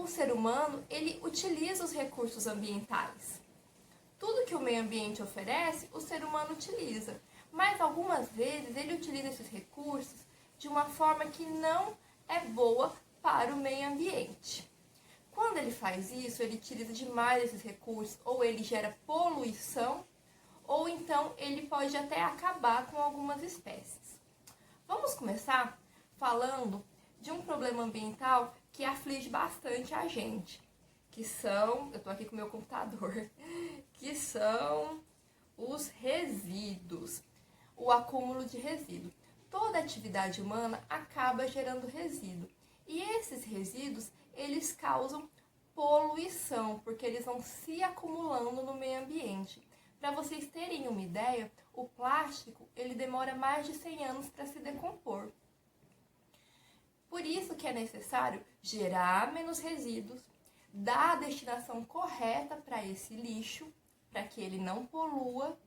o ser humano, ele utiliza os recursos ambientais. Tudo que o meio ambiente oferece, o ser humano utiliza. Mas algumas vezes ele utiliza esses recursos de uma forma que não é boa para o meio ambiente. Quando ele faz isso, ele utiliza demais esses recursos, ou ele gera poluição, ou então ele pode até acabar com algumas espécies. Vamos começar falando de um problema ambiental que aflige bastante a gente, que são, eu estou aqui com o meu computador, que são os resíduos, o acúmulo de resíduo. Toda atividade humana acaba gerando resíduo, e esses resíduos, eles causam poluição, porque eles vão se acumulando no meio ambiente. Para vocês terem uma ideia, o plástico, ele demora mais de 100 anos para se decompor. Por isso que é necessário gerar menos resíduos, dar a destinação correta para esse lixo, para que ele não polua,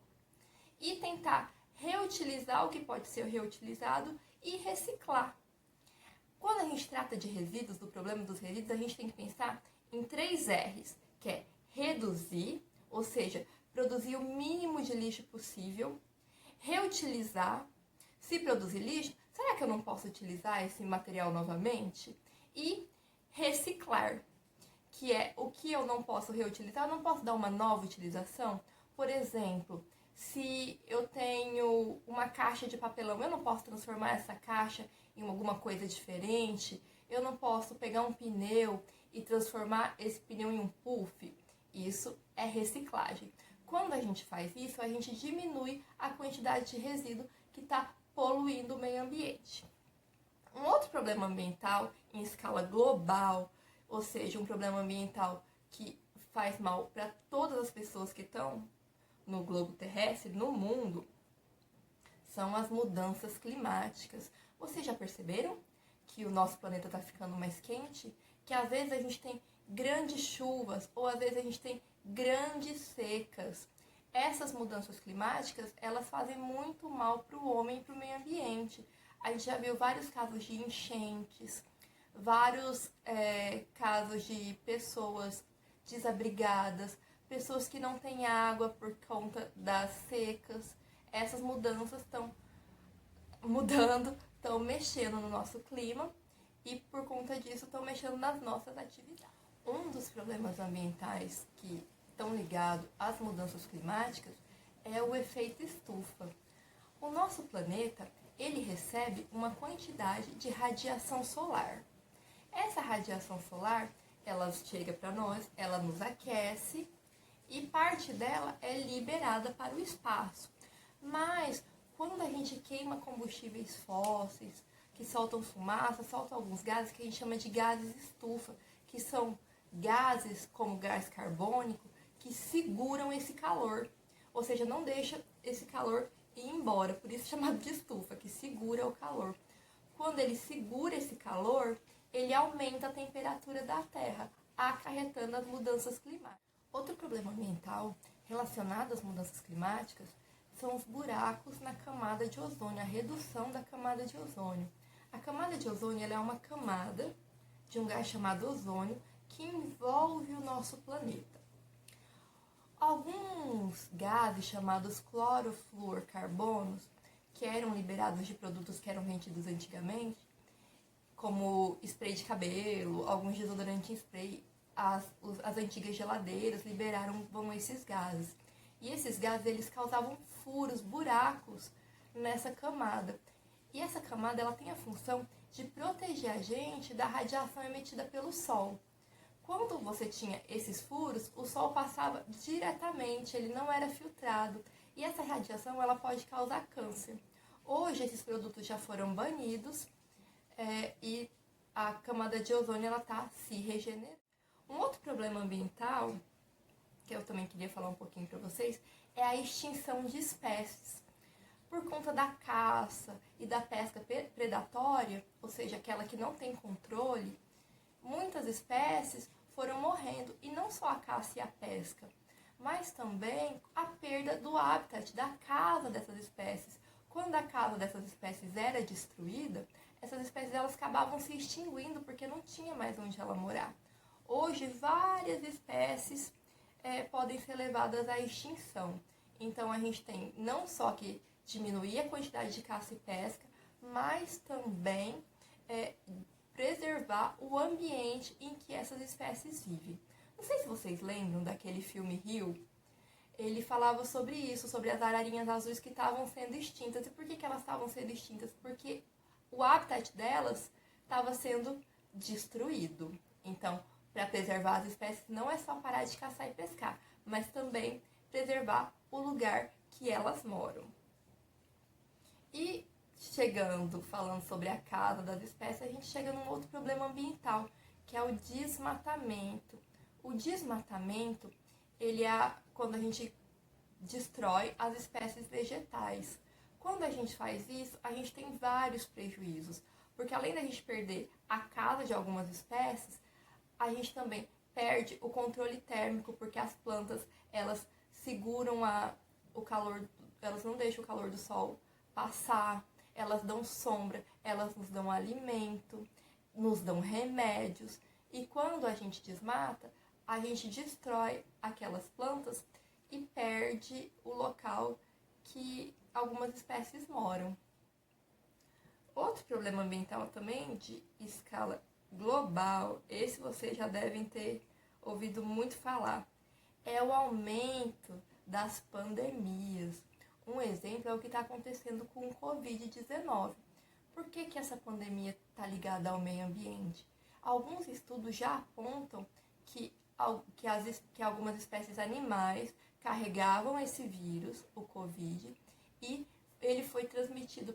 e tentar reutilizar o que pode ser reutilizado e reciclar. Quando a gente trata de resíduos, do problema dos resíduos, a gente tem que pensar em 3 R's, que é reduzir, ou seja, produzir o mínimo de lixo possível, reutilizar. Se produzir lixo, será que eu não posso utilizar esse material novamente? E reciclar, que é o que eu não posso reutilizar, eu não posso dar uma nova utilização. Por exemplo, se eu tenho uma caixa de papelão, eu não posso transformar essa caixa em alguma coisa diferente, eu não posso pegar um pneu e transformar esse pneu em um puff. Isso é reciclagem. Quando a gente faz isso, a gente diminui a quantidade de resíduo que está poluindo o meio ambiente. Um outro problema ambiental em escala global, ou seja, um problema ambiental que faz mal para todas as pessoas que estão no globo terrestre, no mundo, são as mudanças climáticas. Vocês já perceberam que o nosso planeta está ficando mais quente? Que às vezes a gente tem grandes chuvas ou às vezes a gente tem grandes secas. Essas mudanças climáticas, elas fazem muito mal para o homem e para o meio ambiente. A gente já viu vários casos de enchentes, vários casos de pessoas desabrigadas, pessoas que não têm água por conta das secas. Essas mudanças estão mudando, estão mexendo no nosso clima e por conta disso estão mexendo nas nossas atividades. Um dos problemas ambientais que estão ligados às mudanças climáticas é o efeito estufa. O nosso planeta, ele recebe uma quantidade de radiação solar. Essa radiação solar, ela chega para nós, ela nos aquece e parte dela é liberada para o espaço. Mas quando a gente queima combustíveis fósseis, que soltam fumaça, soltam alguns gases que a gente chama de gases estufa, que são gases como gás carbônico que seguram esse calor, ou seja, não deixa esse calor ir embora, por isso é chamado de estufa, que segura o calor. Quando ele segura esse calor, ele aumenta a temperatura da Terra, acarretando as mudanças climáticas. Outro problema ambiental relacionado às mudanças climáticas são os buracos na camada de ozônio, a redução da camada de ozônio. A camada de ozônio ela é uma camada de um gás chamado ozônio que envolve o nosso planeta. Alguns gases chamados clorofluorcarbonos, que eram liberados de produtos que eram vendidos antigamente, como spray de cabelo, alguns desodorantes em spray, as antigas geladeiras liberaram esses gases. E esses gases eles causavam furos, buracos nessa camada. E essa camada ela tem a função de proteger a gente da radiação emitida pelo Sol. Quando você tinha esses furos, o Sol passava diretamente, ele não era filtrado. E essa radiação ela pode causar câncer. Hoje esses produtos já foram banidos e a camada de ozônio está se regenerando. Um outro problema ambiental, que eu também queria falar um pouquinho para vocês, é a extinção de espécies. Por conta da caça e da pesca predatória, ou seja, aquela que não tem controle, muitas espécies foram morrendo, e não só a caça e a pesca, mas também a perda do habitat, da casa dessas espécies. Quando a casa dessas espécies era destruída, essas espécies elas acabavam se extinguindo porque não tinha mais onde ela morar. Hoje, várias espécies podem ser levadas à extinção. Então, a gente tem não só que diminuir a quantidade de caça e pesca, mas também preservar o ambiente em que essas espécies vivem. Não sei se vocês lembram daquele filme Rio. Ele falava sobre isso, sobre as ararinhas azuis que estavam sendo extintas. E por que elas estavam sendo extintas? Porque o habitat delas estava sendo destruído. Então, para preservar as espécies, não é só parar de caçar e pescar, mas também preservar o lugar que elas moram. E falando sobre a casa das espécies, a gente chega num outro problema ambiental, que é o desmatamento. O desmatamento, ele é quando a gente destrói as espécies vegetais. Quando a gente faz isso, a gente tem vários prejuízos, porque além da gente perder a casa de algumas espécies, a gente também perde o controle térmico, porque as plantas, elas seguram o calor, elas não deixam o calor do sol passar, elas dão sombra, elas nos dão alimento, nos dão remédios. E quando a gente desmata, a gente destrói aquelas plantas e perde o local que algumas espécies moram. Outro problema ambiental também de escala global, esse vocês já devem ter ouvido muito falar, é o aumento das pandemias. Um exemplo é o que está acontecendo com o Covid-19. Por que essa pandemia está ligada ao meio ambiente? Alguns estudos já apontam que algumas espécies animais carregavam esse vírus, o Covid, e ele foi transmitido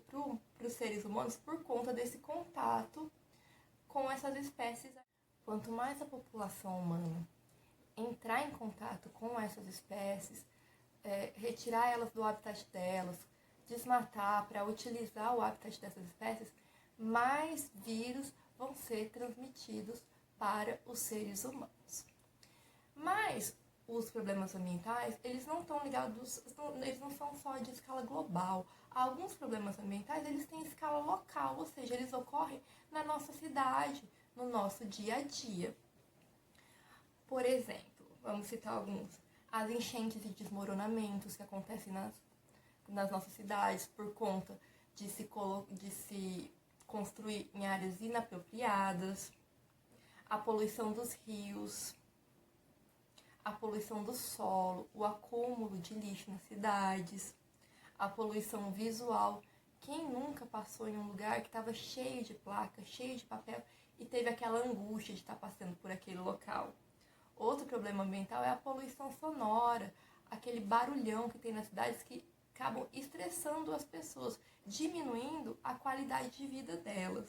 para os seres humanos por conta desse contato com essas espécies. Quanto mais a população humana entrar em contato com essas espécies, retirar elas do habitat delas, desmatar para utilizar o habitat dessas espécies, mais vírus vão ser transmitidos para os seres humanos. Mas os problemas ambientais, eles não estão ligados, eles não são só de escala global. Alguns problemas ambientais, eles têm escala local, ou seja, eles ocorrem na nossa cidade, no nosso dia a dia. Por exemplo, vamos citar alguns. As enchentes e desmoronamentos que acontecem nas nossas cidades por conta de se construir em áreas inapropriadas, a poluição dos rios, a poluição do solo, o acúmulo de lixo nas cidades, a poluição visual. Quem nunca passou em um lugar que estava cheio de placas, cheio de papel e teve aquela angústia de estar passando por aquele local? Outro problema ambiental é a poluição sonora, aquele barulhão que tem nas cidades que acabam estressando as pessoas, diminuindo a qualidade de vida delas.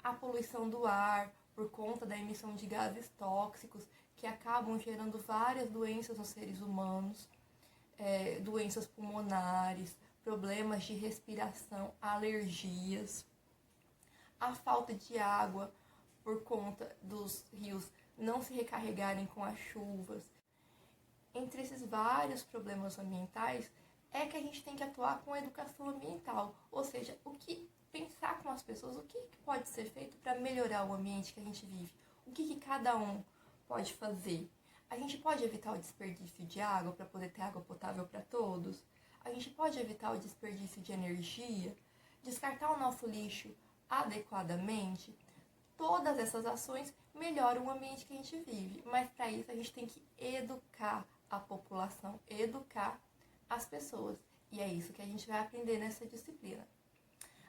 A poluição do ar, por conta da emissão de gases tóxicos, que acabam gerando várias doenças nos seres humanos, doenças pulmonares, problemas de respiração, alergias. A falta de água, por conta dos rios não se recarregarem com as chuvas. Entre esses vários problemas ambientais, é que a gente tem que atuar com a educação ambiental, ou seja, pensar com as pessoas o que pode ser feito para melhorar o ambiente que a gente vive, o que cada um pode fazer. A gente pode evitar o desperdício de água para poder ter água potável para todos, a gente pode evitar o desperdício de energia, descartar o nosso lixo adequadamente. Todas essas ações melhoram o ambiente que a gente vive, mas para isso a gente tem que educar a população, educar as pessoas. E é isso que a gente vai aprender nessa disciplina.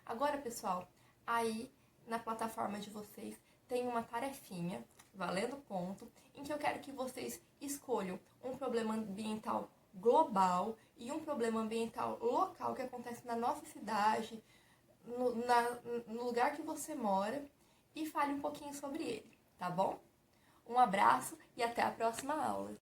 Agora, pessoal, aí na plataforma de vocês tem uma tarefinha, valendo ponto, em que eu quero que vocês escolham um problema ambiental global e um problema ambiental local que acontece na nossa cidade, no lugar que você mora, e fale um pouquinho sobre ele, tá bom? Um abraço e até a próxima aula!